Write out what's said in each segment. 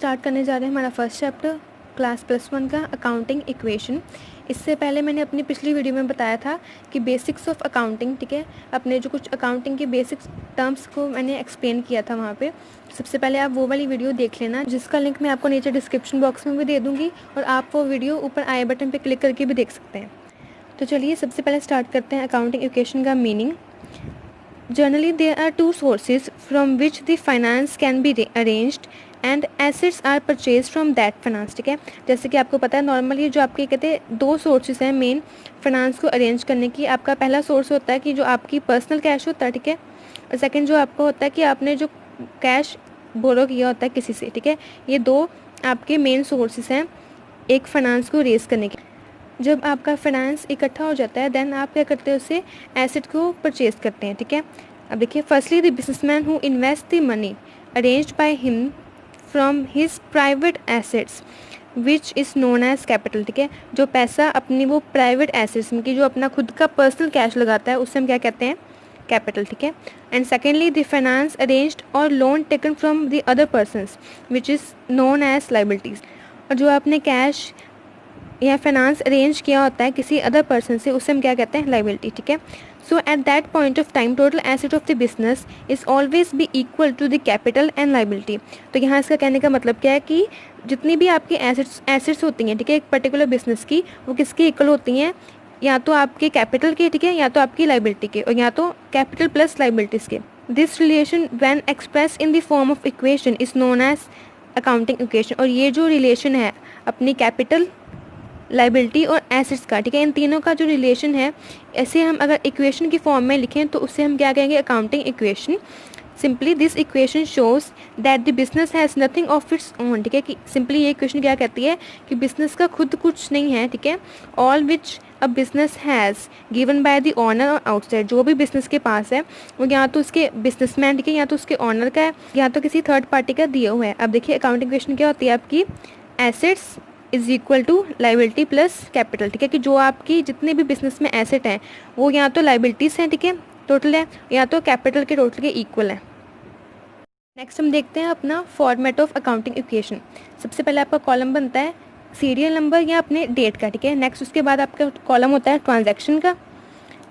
Start करने जा रहे हैं हमारा फर्स्ट चैप्टर क्लास +1 का अकाउंटिंग इक्वेशन। इससे पहले मैंने अपनी पिछली वीडियो में बताया था कि बेसिक्स ऑफ अकाउंटिंग, ठीक है, अपने जो कुछ अकाउंटिंग के बेसिक टर्म्स को मैंने एक्सप्लेन किया था वहाँ पे। सबसे पहले आप वो वाली वीडियो देख लेना, जिसका लिंक मैं आपको नीचे डिस्क्रिप्शन बॉक्स में भी दे दूँगी, और आप वो वीडियो ऊपर आई बटन पर क्लिक करके भी देख सकते हैं। तो चलिए सबसे पहले स्टार्ट करते हैं अकाउंटिंग इक्वेशन का meaning. Generally, there are two sources from which the finance can be arranged and assets are purchased from that finance, ठीक है। जैसे कि आपको पता है नॉर्मली जो आपके कहते हैं दो सोर्सेज हैं मेन फाइनेंस को अरेंज करने की। आपका पहला सोर्स होता है कि जो आपकी पर्सनल कैश होता है, ठीक है, और सेकंड जो आपको होता है कि आपने जो कैश बोरो किया होता है किसी से, ठीक है। ये दो आपके मेन सोर्सेज हैं एक फाइनेंस को रेज करने के। जब आपका फाइनेंस इकट्ठा हो जाता है देन आप क्या करते हैं, उससे एसेट को परचेज करते हैं, ठीक है। अब देखिए, firstly the businessman who invest the money arranged by him from his private assets which is known as capital, ठीक है। जो पैसा अपनी वो प्राइवेट एसेट्स में की जो अपना खुद का पर्सनल कैश लगाता है उससे हम क्या कहते हैं, कैपिटल, ठीक है। And secondly the finance arranged or loan taken from the other persons which is known as liabilities. और जो आपने कैश या फाइनेंस अरेंज किया होता है किसी अदर पर्सन से उससे हम क्या कहते हैं, लाइबिलिटी, ठीक है। So at that point of time total asset of the business is always be equal to the capital and liability. तो यहाँ इसका कहने का मतलब क्या है कि जितनी भी आपकी एसेट्स होती हैं, ठीक है, एक पर्टिकुलर बिजनेस की, वो किसकी इक्वल होती हैं, या तो आपके कैपिटल के, ठीक है, या तो आपकी लाइबिलिटी के, और या तो कैपिटल प्लस लाइबिलिटीज़ के। This relation when express in the form of equation is known as accounting equation. और ये जो रिलेशन है अपनी कैपिटल, लाइबिलिटी और एसेट्स का, ठीक है, इन तीनों का जो रिलेशन है, ऐसे हम अगर इक्वेशन की फॉर्म में लिखें तो उससे हम क्या कहेंगे, accounting equation. Simply this equation shows that the business has nothing of its own, ठीक है, कि सिंपली ये इक्वेशन क्या कहती है कि बिजनेस का खुद कुछ नहीं है, ठीक है। All which a business has given by the owner और आउटसाइड, जो भी बिजनेस के पास है वो या तो उसके बिजनेसमैन, ठीक है, या तो उसके ऑनर का है, या तो किसी थर्ड पार्टी का दिया हुआ है। अब देखिए अकाउंटिंग इक्वेशन क्या होती है आपकी, assets is equal to liability plus capital, ठीक है, कि जो आपकी जितने भी बिजनेस में एसेट हैं वो या तो लाइबिलिटीज़ हैं, ठीक है, टोटल है, या तो कैपिटल के टोटल के इक्वल है। नेक्स्ट हम देखते हैं अपना फॉर्मेट ऑफ अकाउंटिंग इक्वेशन। सबसे पहले आपका कॉलम बनता है सीरियल नंबर या अपने डेट का, ठीक है। नेक्स्ट उसके बाद आपका कॉलम होता है ट्रांजैक्शन का।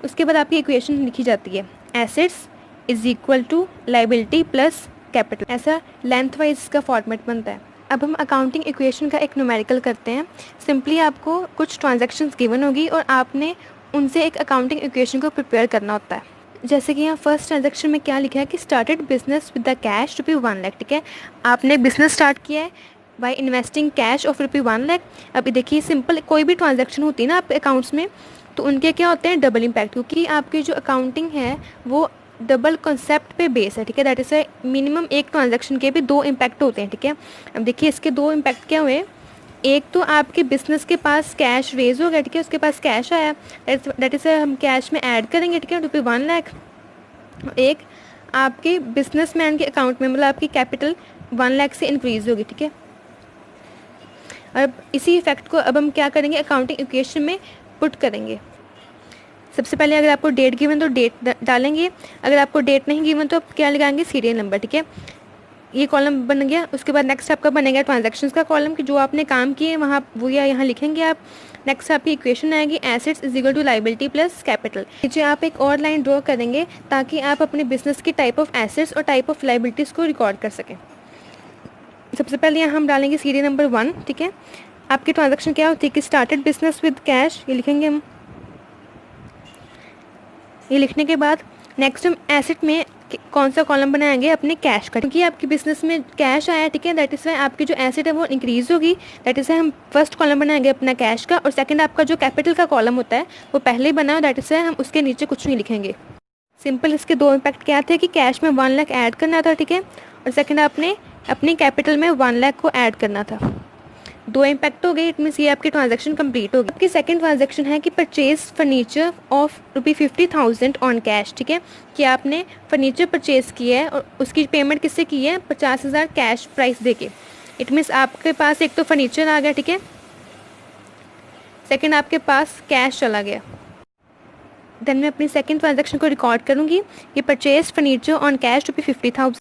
उसके बाद आपकी इक्वेशन लिखी जाती है assets is equal to liability plus capital. ऐसा लेंथ वाइज इसका फॉर्मेट बनता है। अब हम अकाउंटिंग इक्वेशन का एक न्यूमेरिकल करते हैं। सिंपली आपको कुछ ट्रांजैक्शंस गिवन होगी और आपने उनसे एक अकाउंटिंग इक्वेशन को प्रिपेयर करना होता है। जैसे कि यहाँ फर्स्ट ट्रांजैक्शन में क्या लिखा है कि started business with the cash ₹1 lakh, ठीक है। आपने बिजनेस स्टार्ट किया है by investing cash of ₹1 lakh. अभी देखिए सिंपल कोई भी ट्रांजैक्शन होती है ना आपके अकाउंट्स में, तो उनके क्या होते हैं, डबल इम्पैक्ट, क्योंकि आपकी जो अकाउंटिंग है वो डबल कॉन्सेप्ट पे बेस है, ठीक है। दैट इज़ मिनिमम एक ट्रांजैक्शन के भी दो इम्पैक्ट होते हैं, ठीक है। अब देखिए इसके दो इम्पैक्ट क्या हुए, एक तो आपके बिजनेस के पास कैश रेज हो गया, ठीक है, उसके पास कैश आया, दैट इज़ हम कैश में ऐड करेंगे, ठीक है, ₹1 लाख। एक आपके बिजनेसमैन के अकाउंट में मतलब आपकी कैपिटल 1 लाख से इंक्रीज होगी, ठीक है। अब इसी इफेक्ट को अब हम क्या करेंगे, अकाउंटिंग इक्वेशन में पुट करेंगे। सबसे पहले अगर आपको डेट गिवन तो डेट डालेंगे, अगर आपको डेट नहीं गिवन तो क्या लगाएंगे, सीरियल नंबर, ठीक है। ये कॉलम बन गया। उसके बाद नेक्स्ट आपका बनेगा ट्रांजैक्शंस का कॉलम कि जो आपने काम किए वहाँ वो या यहाँ लिखेंगे आप। नेक्स्ट आपकी इक्वेशन आएगी assets is equal to liability plus capital. नीचे आप एक और लाइन ड्रॉ करेंगे ताकि आप अपने बिजनेस की टाइप ऑफ एसेट्स और टाइप ऑफ लाइबिलिटीज़ को रिकॉर्ड कर सकें। सबसे पहले यहाँ हम डालेंगे सीरियल नंबर 1, ठीक है। आपकी ट्रांजैक्शन क्या होती है कि स्टार्टेड बिजनेस विद कैश, ये लिखेंगे हम। ये लिखने के बाद नेक्स्ट हम एसेट में कौन सा कॉलम बनाएंगे, अपने कैश का, क्योंकि आपके बिजनेस में कैश आया, ठीक है। दैट इज़ वाई आपकी जो एसेट है वो इंक्रीज होगी। दैट इज़ वाई हम फर्स्ट कॉलम बनाएंगे अपना कैश का, और सेकंड आपका जो कैपिटल का कॉलम होता है वो पहले ही बना हो, दैट इज़ वाई हम उसके नीचे कुछ नहीं लिखेंगे। सिंपल इसके दो इम्पैक्ट क्या थे कि कैश में 1 लाख ऐड करना था, ठीक है, और सेकेंड आपने अपनी कैपिटल में 1 लाख को ऐड करना था। दो इम्पैक्ट हो गए, इट मीन्स ये आपकी ट्रांजैक्शन कंप्लीट होगी। आपकी सेकंड ट्रांजैक्शन है कि purchase furniture of ₹50,000 on cash, ठीक है, कि आपने फर्नीचर परचेज किया है और उसकी पेमेंट किससे की है, 50,000 कैश प्राइस देके। इट मीन्स आपके पास एक तो फर्नीचर आ गया, ठीक है, सेकंड आपके पास कैश चला गया। देन मैं अपनी सेकंड ट्रांजैक्शन को रिकॉर्ड करूँगी कि परचेज फर्नीचर ऑन कैश ₹50,000।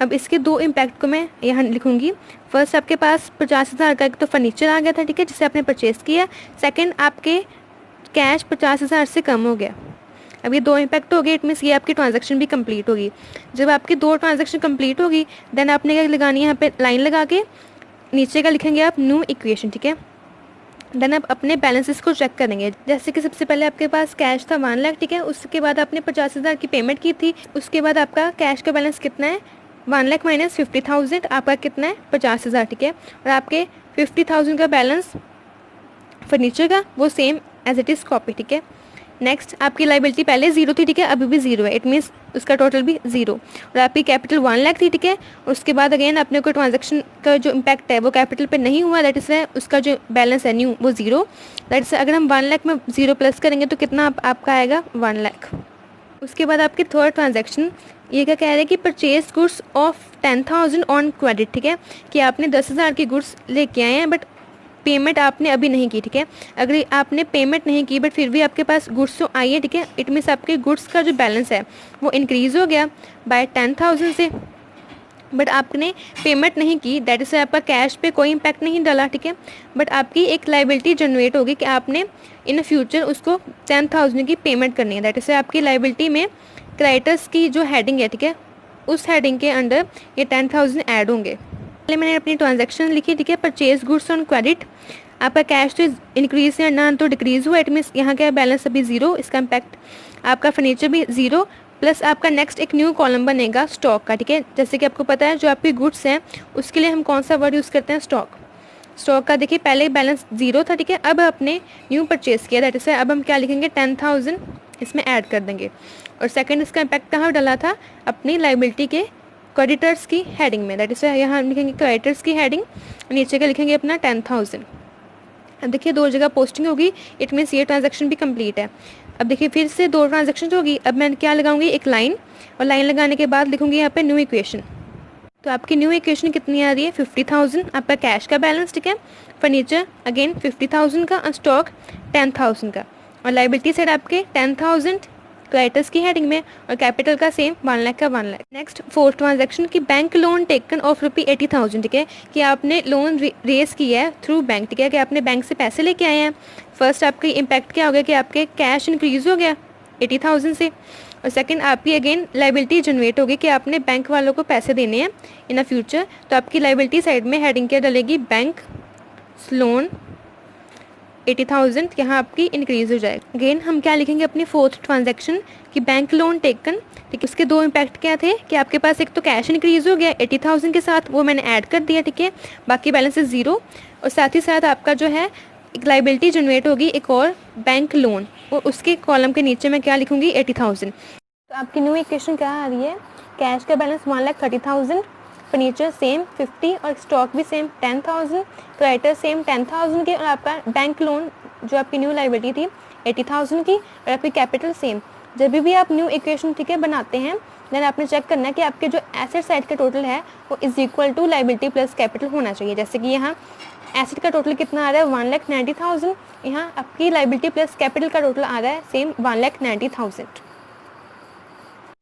अब इसके दो इम्पैक्ट को मैं यहाँ लिखूंगी। फर्स्ट आपके पास 50,000 का एक तो फर्नीचर आ गया था, ठीक है, जिसे आपने परचेज़ किया। सेकंड आपके कैश 50,000 से कम हो गया। अब ये दो इम्पैक्ट हो गए, इट मीन्स ये आपकी ट्रांजैक्शन भी कंप्लीट होगी। जब आपकी दो ट्रांजैक्शन कंप्लीट होगी देन आपने क्या लगानी है, यहाँ पे लाइन लगा के नीचे का लिखेंगे आप न्यू इक्वेशन, ठीक है। देन आप अपने बैलेंसेस को चेक करेंगे। जैसे कि सबसे पहले आपके पास कैश था 1 लाख, ठीक है, उसके बाद आपने 50,000 की पेमेंट की थी। उसके बाद आपका कैश का बैलेंस कितना है, 1 लाख माइनस 50,000, आपका कितना है 50,000, ठीक है। और आपके 50,000 का बैलेंस फर्नीचर का वो same as it is copy, ठीक है। नेक्स्ट आपकी लाइबिलिटी पहले 0 थी, ठीक है, अभी भी 0 है, इट मीन्स उसका टोटल भी 0। और आपकी कैपिटल 1 लाख थी, ठीक है। उसके बाद अगेन अपने को ट्रांजैक्शन का जो इम्पैक्ट है वो कैपिटल पे नहीं हुआ, दैट इज़ उसका जो बैलेंस है न्यू वो 0। दैट इज़ अगर हम 1 लाख में 0 प्लस करेंगे तो कितना आपका आएगा 1 लाख। उसके बाद आपकी थर्ड ट्रांजैक्शन ये क्या कह रहे हैं कि purchase goods of 10,000 on credit, ठीक है, कि आपने 10,000 की गुड्स लेके आए हैं बट पेमेंट आपने अभी नहीं की, ठीक है। अगर आपने पेमेंट नहीं की बट फिर भी आपके पास गुड्स तो आई है, ठीक है, इट मीन्स आपके गुड्स का जो बैलेंस है वो इंक्रीज़ हो गया बाय 10,000 से, बट आपने पेमेंट नहीं की, दैट इज़ आपका कैश पे कोई इम्पैक्ट नहीं डाला, ठीक है। बट आपकी एक लाइबिलिटी जनरेट होगी कि आपने इन फ्यूचर उसको 10,000 की पेमेंट करनी है। दैट इज़ आपकी लाइबिलिटी में क्रेडिटर्स की जो हेडिंग है, ठीक है, उस हेडिंग के अंडर ये 10,000 ऐड होंगे। पहले मैंने अपनी ट्रांजैक्शन लिखी, ठीक है, परचेज गुड्स ऑन क्रेडिट। आपका कैश तो इंक्रीज है ना तो डिक्रीज़ हुआ, इट मीन्स यहाँ क्या बैलेंस अभी 0, इसका इम्पैक्ट आपका फर्नीचर भी 0, प्लस आपका नेक्स्ट एक न्यू कॉलम बनेगा स्टॉक का, ठीक है। जैसे कि आपको पता है जो आपकी गुड्स हैं उसके लिए हम कौन सा वर्ड यूज़ करते हैं, स्टॉक। स्टॉक का देखिए पहले बैलेंस 0 था, ठीक है, अब आपने न्यू परचेज़ किया, दैट इज अब हम क्या लिखेंगे 10,000 इसमें ऐड कर देंगे। और सेकंड इसका इम्पैक्ट कहाँ डाला था, अपनी लाइबिलिटी के क्रेडिटर्स की हेडिंग में, दैट इज यहाँ हम लिखेंगे क्रेडिटर्स की हेडिंग, नीचे का लिखेंगे अपना 10,000। अब देखिए दो जगह पोस्टिंग होगी, इट मीन्स ये ट्रांजैक्शन भी कंप्लीट है। अब देखिए फिर से दो ट्रांजैक्शन होगी, अब मैं क्या लगाऊंगी, एक लाइन, और लाइन लगाने के बाद लिखूंगी यहाँ पे न्यू इक्वेशन। तो आपकी न्यू इक्वेशन कितनी आ रही है, 50,000 आपका कैश का बैलेंस, ठीक है, फर्नीचर अगेन 50,000 का, और स्टॉक 10,000 का, और लाइबिलिटी साइड आपके 10,000 क्रेडिटर्स की हेडिंग में, और कैपिटल का सेम 1 लाख का 1 लाख। नेक्स्ट फोर्थ ट्रांजैक्शन की बैंक लोन टेकन ऑफ ₹80,000, ठीक है, कि आपने लोन रेज किया है थ्रू बैंक, ठीक है, कि आपने बैंक से पैसे लेके आए हैं। फर्स्ट आपकी इम्पैक्ट क्या हो गया कि आपके कैश इंक्रीज हो गया 80,000 से, और सेकंड आपकी अगेन लाइबिलिटी जनरेट होगी कि आपने बैंक वालों को पैसे देने हैं इन अ फ्यूचर। तो आपकी लाइबिलिटी साइड में हेडिंग क्या डलेगी, बैंक लोन 80,000, यहाँ आपकी इंक्रीज हो जाएगी। अगेन हम क्या लिखेंगे अपनी फोर्थ ट्रांजैक्शन कि बैंक लोन टेकन, ठीक है, उसके दो इम्पैक्ट क्या थे कि आपके पास एक तो कैश इंक्रीज हो गया 80,000 के साथ, वो मैंने ऐड कर दिया, ठीक है, बाकी बैलेंस है 0, और साथ ही साथ आपका जो है एक लाइबिलिटी जनरेट होगी एक और बैंक लोन, और उसके कॉलम के नीचे मैं क्या लिखूंगी 80,000। तो आपकी न्यू इक्वेशन क्या आ रही है, कैश का बैलेंस 1,30,000, फर्नीचर सेम 50 और स्टॉक भी सेम 10,000, क्रेडिटर सेम 10,000 के, और आपका बैंक लोन जो आपकी न्यू लाइबिलिटी थी 80,000 की, और आपकी कैपिटल सेम। जब भी आप न्यू इक्वेशन, ठीक है, बनाते हैं देन आपने चेक करना है कि आपके जो एसेट साइड का टोटल है वो is equal to liability plus capital होना चाहिए। जैसे कि यहाँ एसेट का टोटल कितना आ रहा है 1,90,000, यहाँ आपकी लाइबिलिटी प्लस कैपिटल का टोटल आ रहा है सेम 1,90,000।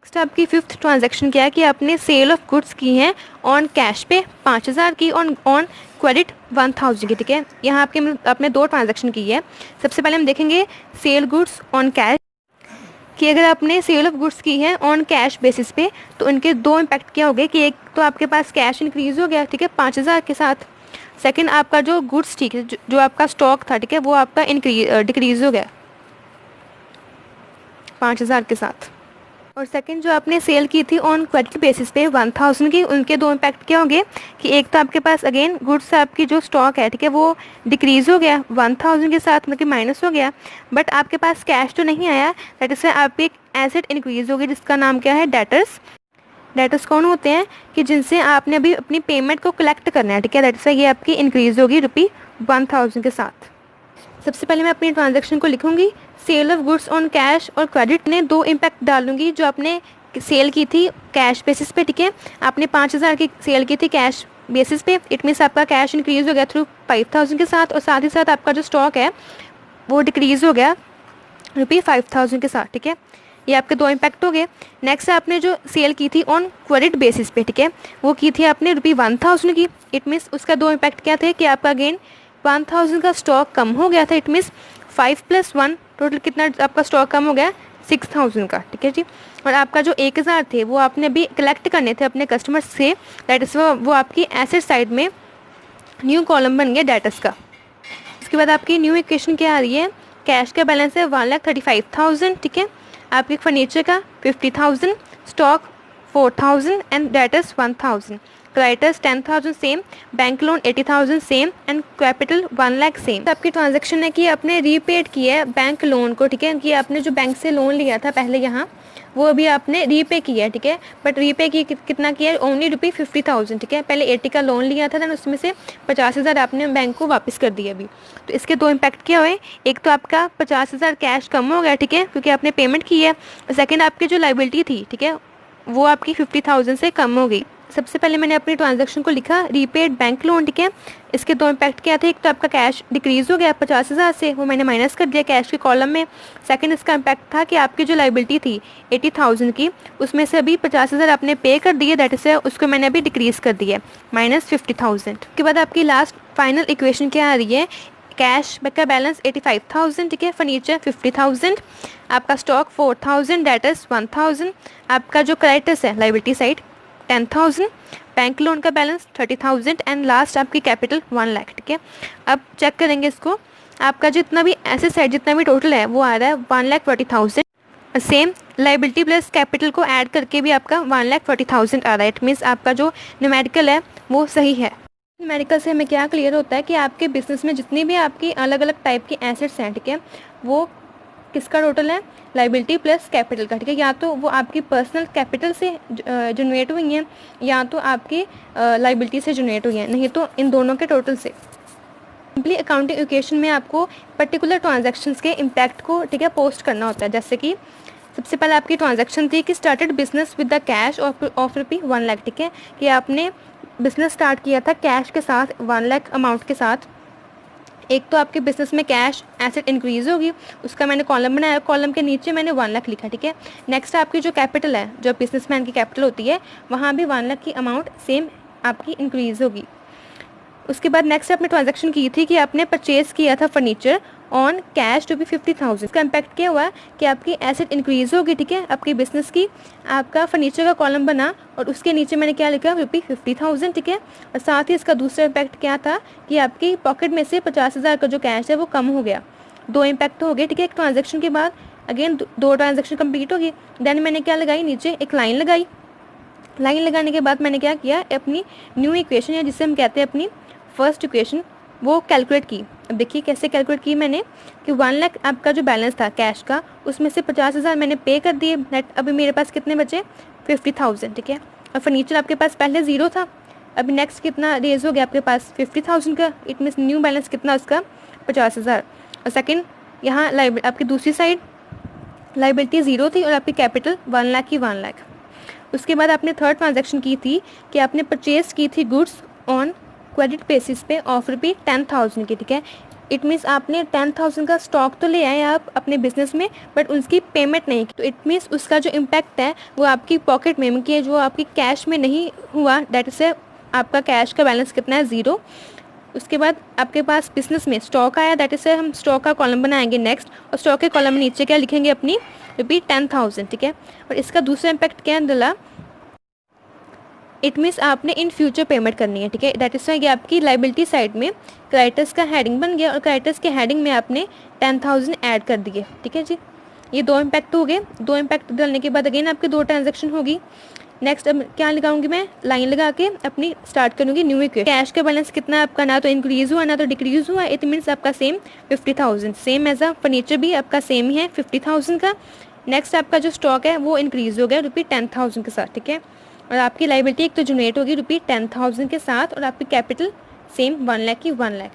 नेक्स्ट आपकी फिफ्थ ट्रांजैक्शन क्या है कि आपने सेल ऑफ गुड्स की हैं ऑन कैश पे 5,000 की, ऑन क्रेडिट 1,000 की, ठीक है। यहाँ आपने दो ट्रांजैक्शन की है। सबसे पहले हम देखेंगे सेल गुड्स ऑन कैश, कि अगर आपने सेल ऑफ गुड्स की है ऑन कैश बेसिस पे तो उनके दो इम्पैक्ट क्या हो गए कि एक तो आपके पास कैश इंक्रीज हो गया, ठीक है, 5,000 के साथ। सेकंड आपका जो गुड्स, ठीक है, जो आपका स्टॉक था, ठीक है, वो आपका डिक्रीज हो गया 5,000 के साथ। और सेकंड जो आपने सेल की थी ऑन क्रेडिट बेसिस पे 1,000 की, उनके दो इम्पैक्ट क्या होंगे कि एक तो आपके पास अगेन गुड्स आपकी जो स्टॉक है, ठीक है, वो डिक्रीज़ हो गया 1,000 के साथ, मतलब माइनस हो गया, बट आपके पास कैश तो नहीं आया, दैट इज आपकी एक एसेट इंक्रीज़ होगी जिसका नाम क्या है डेटर्स। डेटर्स कौन होते हैं कि जिनसे आपने अभी अपनी पेमेंट को कलेक्ट करना है, ठीक है, दैट इज ये आपकी इंक्रीज़ होगी ₹1,000 के साथ। सबसे पहले मैं अपनी ट्रांजैक्शन को लिखूंगी sale of goods on cash और क्रेडिट, ने दो इम्पैक्ट डालूंगी जो आपने सेल की थी कैश बेसिस पे, ठीक है, आपने 5,000 की सेल की थी कैश बेसिस पे, इट मीन्स आपका कैश इंक्रीज़ हो गया थ्रू 5,000 के साथ, और साथ ही साथ आपका जो स्टॉक है वो डिक्रीज़ हो गया ₹5,000 के साथ, ठीक है। ये आपके दो इम्पैक्ट हो गए। नेक्स्ट आपने जो सेल की थी ऑन क्रेडिट बेसिस पे, ठीक है, वो की थी आपने ₹1000 की। इट मीन्स उसका दो इम्पैक्ट क्या थे कि आपका अगेन 1000 का स्टॉक कम हो गया था। इट मीन्स 5 + 1 टोटल कितना आपका स्टॉक कम हो गया, 6000 का, ठीक है जी। और आपका जो 1000 थे वो आपने अभी कलेक्ट करने थे अपने कस्टमर से, दैट इज़ वो आपकी एसेट साइड में न्यू कॉलम बन गया डेटर्स का। उसके बाद आपकी न्यू इक्वेशन क्या आ रही है, कैश का बैलेंस है 1,35,000, ठीक है, आपके फर्नीचर का 50,000, stock 4,000 and debtors 1,000, creditors 10,000 same, bank loan 80,000 same and capital 1 lakh same. तो आपकी ट्रांजैक्शन है कि आपने रीपेड किया है बैंक लोन को, ठीक है, कि आपने जो बैंक से लोन लिया था पहले यहाँ वो अभी आपने रीपे किया है, ठीक है, बट रीपे की कितना किया है, ओनली ₹50,000, ठीक है। पहले 80 का लोन लिया था, देन उसमें से 50,000 आपने बैंक को वापस कर दिया अभी। तो इसके दो इम्पैक्ट क्या हुए, एक तो आपका 50,000 कैश कम हो गया, ठीक है, क्योंकि आपने पेमेंट की है। सेकेंड आपकी जो लाइबिलिटी थी, ठीक है, वो आपकी 50,000 से कम हो गई। सबसे पहले मैंने अपनी ट्रांजैक्शन को लिखा रीपेड बैंक लोन, ठीक है। इसके दो इम्पैक्ट क्या थे, एक तो आपका कैश डिक्रीज़ हो गया 50,000 से, वो मैंने माइनस कर दिया कैश के कॉलम में। सेकंड इसका इम्पैक्ट था कि आपकी जो लाइबिलिटी थी 80,000 की, उसमें से अभी 50,000 आपने पे कर दिए, दैट इज उसको मैंने अभी डिक्रीज़ कर दिया -50,000। उसके बाद आपकी लास्ट फाइनल इक्वेशन क्या आ रही है, कैश का बैलेंस 85,000, ठीक है, फर्नीचर 50,000, आपका स्टॉक 4,000, डेटर्स 1,000, आपका जो क्रेडिटर्स है लाइबिलिटी साइड 10,000, बैंक लोन का बैलेंस 30,000 एंड लास्ट आपकी कैपिटल 1 लाख, ठीक है। अब चेक करेंगे इसको, आपका जितना भी एसेट साइड जितना भी टोटल है वो आ रहा है 1,40,000, सेम लाइबिलिटी प्लस कैपिटल को ऐड करके भी आपका 1,40,000 आ रहा है। इट मीन्स आपका जो न्यूमेरिकल है वो सही है। न्यूमेरिकल से हमें क्या क्लियर होता है कि आपके बिजनेस में जितनी भी आपकी अलग अलग टाइप की एसेट्स हैं, ठीक है, वो किसका टोटल है, लाइबिलिटी प्लस कैपिटल का, ठीक है। या तो वो आपकी पर्सनल कैपिटल से जनरेट हुई हैं या तो आपकी लाइबिलिटी से जनरेट हुई हैं, नहीं तो इन दोनों के टोटल से। सिंपली अकाउंटिंग इक्वेशन में आपको पर्टिकुलर ट्रांजैक्शंस के इम्पैक्ट को, ठीक है, पोस्ट करना होता है। जैसे कि सबसे पहले आपकी ट्रांजैक्शन थी कि started business with the cash of ₹1 lakh, ठीक है, कि आपने बिजनेस स्टार्ट किया था कैश के साथ 1 लाख अमाउंट के साथ। एक तो आपके बिजनेस में कैश एसेट इंक्रीज होगी, उसका मैंने कॉलम बनाया, कॉलम के नीचे मैंने 1 लाख लिखा, ठीक है। नेक्स्ट आपकी जो कैपिटल है, जो बिजनेसमैन की कैपिटल होती है, वहाँ भी 1 लाख की अमाउंट सेम आपकी इंक्रीज होगी। उसके बाद नेक्स्ट आपने ट्रांजैक्शन की थी कि आपने परचेज किया था furniture on cash to be 50,000। इसका इम्पैक्ट क्या हुआ कि आपकी एसेट इंक्रीज होगी, ठीक है, आपकी बिजनेस की। आपका फर्नीचर का कॉलम बना और उसके नीचे मैंने क्या लिखा, ₹50,000, ठीक है। और साथ ही इसका दूसरा इम्पैक्ट क्या था कि आपकी पॉकेट में से 50,000 का जो कैश है वो कम हो गया। दो इम्पैक्ट हो गए, ठीक है। एक ट्रांजेक्शन के बाद अगेन दो ट्रांजेक्शन कंप्लीट होगी, देन मैंने क्या लगाई, नीचे एक लाइन लगाई। लाइन लगाने के बाद मैंने क्या किया, अपनी न्यू इक्वेशन है जिसे हम कहते हैं अपनी फर्स्ट इक्वेशन, वो कैलकुलेट की। अब देखिए कैसे कैलकुलेट की मैंने कि 1 लाख आपका जो बैलेंस था कैश का, उसमें से 50,000 मैंने पे कर दिए। नेट अभी मेरे पास कितने बचे, 50,000, ठीक है। और फर्नीचर आपके पास पहले 0 था, अभी नेक्स्ट कितना रेज हो गया आपके पास 50,000 का। इट मीन्स न्यू बैलेंस कितना उसका 50,000। और सेकेंड यहाँ आपकी दूसरी साइड लाइबिलिटी 0 थी और आपकी कैपिटल 1 लाख की 1 लाख। उसके बाद आपने थर्ड ट्रांजेक्शन की थी कि आपने परचेज की थी गुड्स ऑन क्रेडिट बेसिस पे ऑफ ₹10,000 की, ठीक है। इट मीन्स आपने 10,000 का स्टॉक तो ले आए आप अपने बिजनेस में, बट उसकी पेमेंट नहीं की। तो इट मीन्स उसका जो इम्पैक्ट है वो आपकी पॉकेट में की है, जो आपकी कैश में नहीं हुआ, डेट से आपका कैश का बैलेंस कितना है, 0। उसके बाद आपके पास बिजनेस में स्टॉक आया, दैट इज हम स्टॉक का कॉलम बनाएंगे नेक्स्ट, और स्टॉक के कॉलम में नीचे क्या लिखेंगे, अपनी ₹10,000, ठीक है। और इसका दूसरा इम्पैक्ट क्या डला, इट मीन्स आपने इन फ्यूचर पेमेंट करनी है, ठीक है। दैट इज ये आपकी लाइबिलिटी साइड में क्रेडिटर्स का हेडिंग बन गया और क्रेडिटर्स के हेडिंग में आपने 10,000 ऐड कर दिए, ठीक है जी। ये दो इम्पैक्ट हो गए। दो इम्पैक्ट डालने के बाद अगेन आपकी दो ट्रांजेक्शन होगी। नेक्स्ट अब क्या लगाऊंगी मैं, लाइन लगा के अपनी स्टार्ट करूंगी न्यू इक्वेशन। कैश का बैलेंस कितना आपका ना तो इंक्रीज हुआ ना तो डिक्रीज हुआ, इट मीन्स आपका same 50,000, same as a furniture भी आपका सेम ही है 50,000 का। नेक्स्ट आपका जो स्टॉक है वो इंक्रीज हो गया ₹10,000 के साथ, ठीक है। और आपकी लाइबिलिटी एक तो जनरेट होगी ₹10,000 के साथ और आपकी कैपिटल सेम 1 लाख की 1 लाख।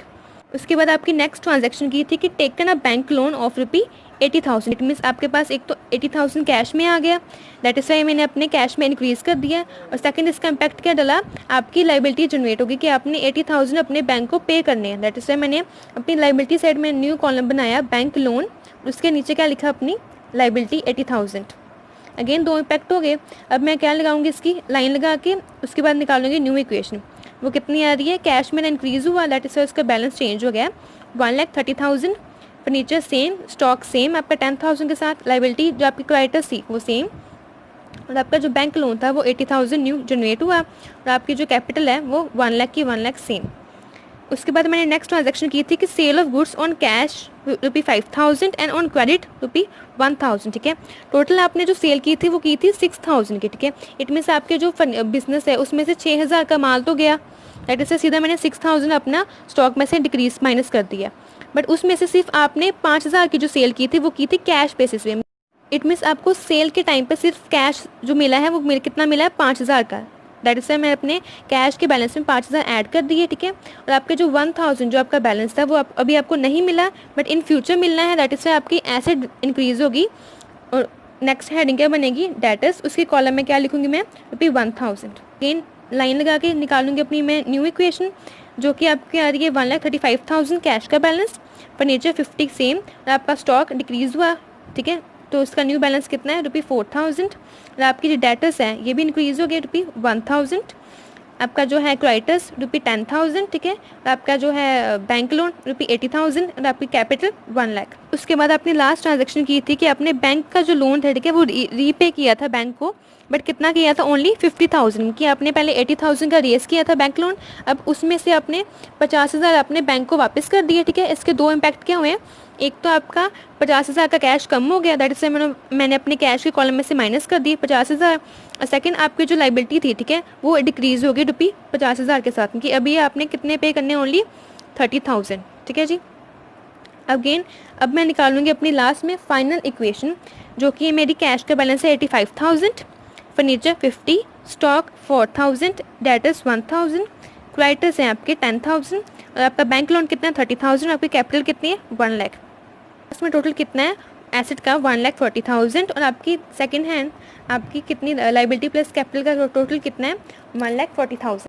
उसके बाद आपकी नेक्स्ट ट्रांजैक्शन की थी कि taken a bank loan of ₹80,000। It means आपके पास एक तो 80,000 कैश में आ गया, दैट इज वाई मैंने अपने कैश में इंक्रीज कर दिया। और सेकंड इसका इम्पैक्ट क्या डला, आपकी लाइबिलिटी जनरेट होगी कि आपने 80,000 अपने बैंक को पे करने हैं, दैट इज वाई मैंने अपनी लाइबिलिटी साइड में न्यू कॉलम बनाया बैंक लोन, उसके नीचे क्या लिखा, अपनी लाइबिलिटी 80,000। अगेन 2 इम्पैक्ट हो गए। अब मैं क्या लगाऊंगी, इसकी लाइन लगा के उसके बाद निकालूंगी न्यू इक्वेशन। वो कितनी आ रही है, कैश मेरा इंक्रीज़ हुआ, दैट इज उसका बैलेंस चेंज हो गया 1,30,000। फर्नीचर सेम, स्टॉक सेम आपका 10,000 के साथ, लाइबिलिटी जो आपकी क्रेडिटर्स थी वो सेम, और आपका जो बैंक लोन था वो 80,000 न्यू जनरेट हुआ, और आपकी जो कैपिटल है वो 1 लाख की 1 लाख सेम। उसके बाद मैंने नेक्स्ट ट्रांजैक्शन की थी कि sale of goods on cash ₹5,000 and on credit ₹1,000, ठीक है। टोटल आपने जो सेल की थी वो की थी 6,000 की, ठीक है। इट मीन्स आपके जो बिजनेस है उसमें से 6,000 का माल तो गया, दैट इज से सीधा मैंने 6,000 अपना स्टॉक में से डिक्रीज माइनस कर दिया। बट उसमें से सिर्फ आपने 5,000 की जो सेल की थी वो की थी कैश बेसिस पे। इट मीन्स आपको सेल के टाइम पे सिर्फ कैश जो मिला है वो कितना मिला है, 5,000 का। दैट इज मैं अपने कैश के बैलेंस में 5,000 ऐड कर दिए, ठीक है। और आपके जो 1,000 जो आपका बैलेंस था वो अभी आपको नहीं मिला, बट इन फ्यूचर मिलना है, दैट इज आपकी एसेट इंक्रीज होगी। और नेक्स्ट हेडिंग क्या बनेगी, डेटर्स। उसके कॉलम में क्या लिखूंगी मैं, ₹1,000। अगेन लाइन लगा के निकालूंगी अपनी मैं न्यू इक्वेशन, जो कि आपकी आ रही है 1,35,000 कैश का बैलेंस, फर्नीचर 50 सेम, और आपका स्टॉक डिक्रीज हुआ, ठीक है। तो उसका न्यू बैलेंस कितना है, ₹4,000। और आपकी जो डेटर्स हैं ये भी इंक्रीज हो गए ₹1,000। आपका जो है क्रेडिटर्स ₹10,000, ठीक है। और आपका जो है बैंक लोन ₹80,000, और आपकी कैपिटल 1 लाख। उसके बाद आपने लास्ट ट्रांजैक्शन की थी कि अपने बैंक का जो लोन था, ठीक है, वो रीपे किया था बैंक को, बट कितना किया था, ओनली 50,000 कि आपने पहले 80,000 का रेस किया था बैंक लोन, अब उसमें से आपने 50,000 अपने बैंक को वापस कर दिए, ठीक है। इसके 2 इम्पैक्ट क्या हुए हैं, एक तो आपका 50,000 का कैश कम हो गया, दैट इज मैंने अपने कैश के कॉलम में से माइनस कर दिए 50,000। और सेकंड आपकी जो लाइबिलिटी थी, ठीक है, वो डिक्रीज हो गई ₹50,000 के साथ, कि अभी आपने कितने पे करने, ओनली 30,000, ठीक है जी। अगेन अब मैं निकालूंगी अपनी लास्ट में फाइनल इक्वेशन, जो कि मेरी कैश का बैलेंस है 85,000, फर्नीचर 50, स्टॉक 4,000, डेटर्स 1,000, क्रेडिटर्स हैं आपके 10,000, और आपका बैंक लोन कितना है 30,000, आपकी कैपिटल कितनी है 1 लाख। इसमें टोटल कितना है एसेट का 1,40,000, और आपकी सेकंड हैंड आपकी कितनी लाइबिलिटी प्लस कैपिटल का टोटल कितना है 1,40,000।